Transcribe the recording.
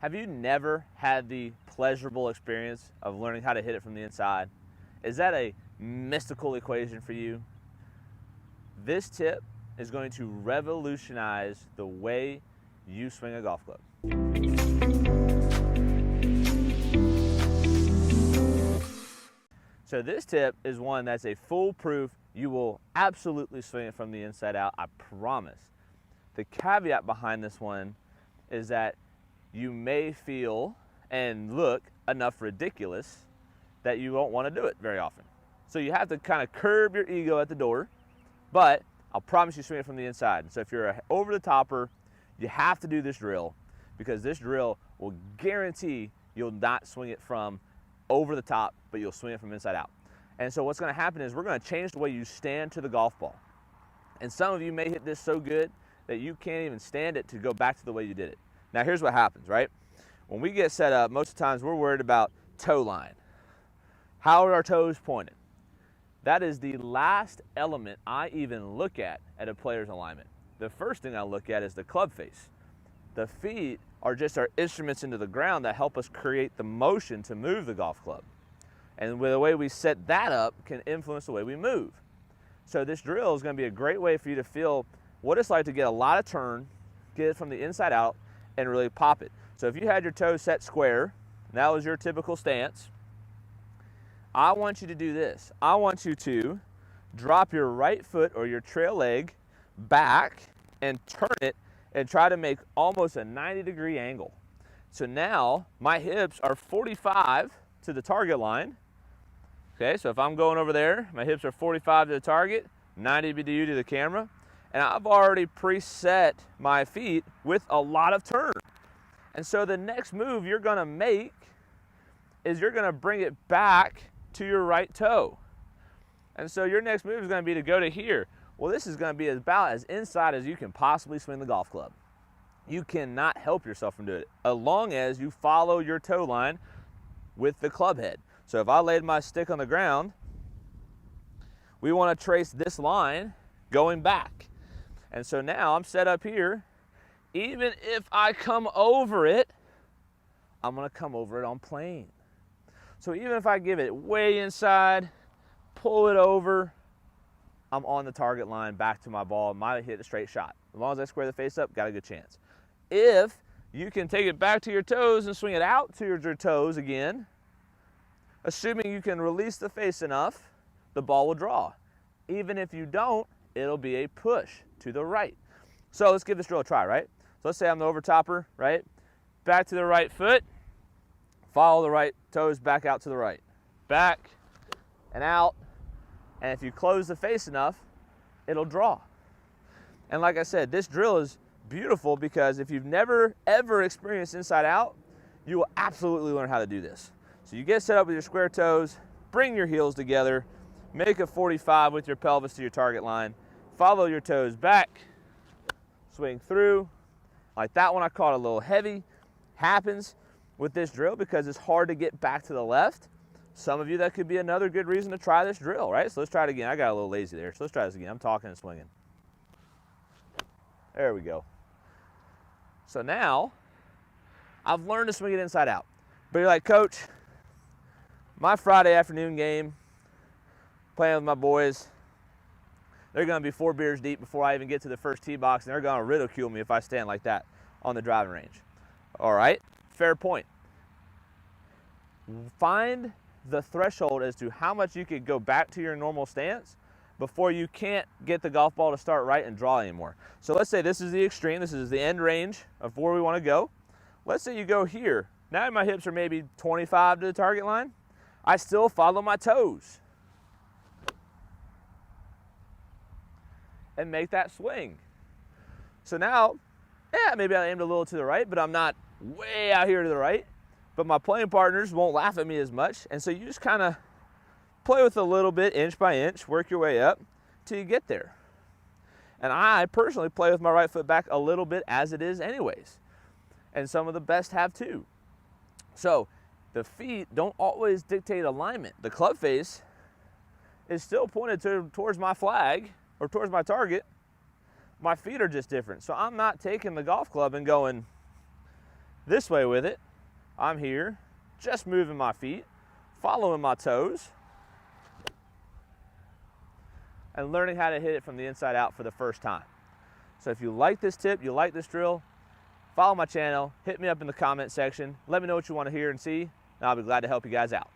Have you never had the pleasurable experience of learning how to hit it from the inside? Is that a mystical equation for you? This tip is going to revolutionize the way you swing a golf club. So this tip is one that's a foolproof. You will absolutely swing it from the inside out, I promise. The caveat behind this one is that you may feel and look enough ridiculous that you won't want to do it very often. So you have to kind of curb your ego at the door, but I'll promise you swing it from the inside. And so if you're an over-the-topper, you have to do this drill, because this drill will guarantee you'll not swing it from over the top, but you'll swing it from inside out. And so what's going to happen is we're going to change the way you stand to the golf ball. And some of you may hit this so good that you can't even stand it to go back to the way you did it. Now here's what happens, right? When we get set up, most of the times we're worried about toe line. How are our toes pointed? That is the last element I even look at a player's alignment. The first thing I look at is the club face. The feet are just our instruments into the ground that help us create the motion to move the golf club. And the way we set that up can influence the way we move. So this drill is going to be a great way for you to feel what it's like to get a lot of turn, get it from the inside out, and really pop it. So if you had your toes set square, and that was your typical stance, I want you to do this. I want you to drop your right foot or your trail leg back and turn it and try to make almost a 90-degree angle. So now my hips are 45 to the target line. Okay, so if I'm going over there, my hips are 45 to the target, 90 to you to the camera, and I've already preset my feet with a lot of turn. And so the next move you're gonna make is you're gonna bring it back to your right toe. And so your next move is gonna be to go to here. Well, this is gonna be about as inside as you can possibly swing the golf club. You cannot help yourself from doing it, as long as you follow your toe line with the club head. So if I laid my stick on the ground, we wanna trace this line going back. And so now I'm set up here. Even if I come over it, I'm gonna come over it on plane. So even if I give it way inside, pull it over, I'm on the target line back to my ball, might hit a straight shot. As long as I square the face up, got a good chance. If you can take it back to your toes and swing it out to your toes again, assuming you can release the face enough, the ball will draw. Even if you don't, it'll be a push to the right. So let's give this drill a try, right? So let's say I'm the overtopper, right? Back to the right foot, follow the right toes back out to the right. Back and out, and if you close the face enough, it'll draw. And like I said, this drill is beautiful because if you've never ever experienced inside out, you will absolutely learn how to do this. So you get set up with your square toes, bring your heels together, make a 45 with your pelvis to your target line, follow your toes back, swing through. Like that one I caught a little heavy. Happens with this drill because it's hard to get back to the left. Some of you, that could be another good reason to try this drill, right? So let's try it again. I got a little lazy there, so let's try this again. I'm talking and swinging. There we go. So now, I've learned to swing it inside out. But you're like, Coach, my Friday afternoon game, playing with my boys, they're gonna be 4 beers deep before I even get to the first tee box, and they're gonna ridicule me if I stand like that on the driving range. All right, fair point. Find the threshold as to how much you could go back to your normal stance before you can't get the golf ball to start right and draw anymore. So let's say this is the extreme, this is the end range of where we wanna go. Let's say you go here. Now my hips are maybe 25 to the target line. I still follow my toes and make that swing. So now, yeah, maybe I aimed a little to the right, but I'm not way out here to the right. But my playing partners won't laugh at me as much. And so you just kind of play with a little bit, inch by inch, work your way up till you get there. And I personally play with my right foot back a little bit as it is anyways. And some of the best have too. So the feet don't always dictate alignment. The club face is still pointed towards my flag or towards my target. My feet are just different. So I'm not taking the golf club and going this way with it, I'm here just moving my feet, following my toes, and learning how to hit it from the inside out for the first time. So if you like this tip, you like this drill, follow my channel, hit me up in the comment section, let me know what you want to hear and see, and I'll be glad to help you guys out.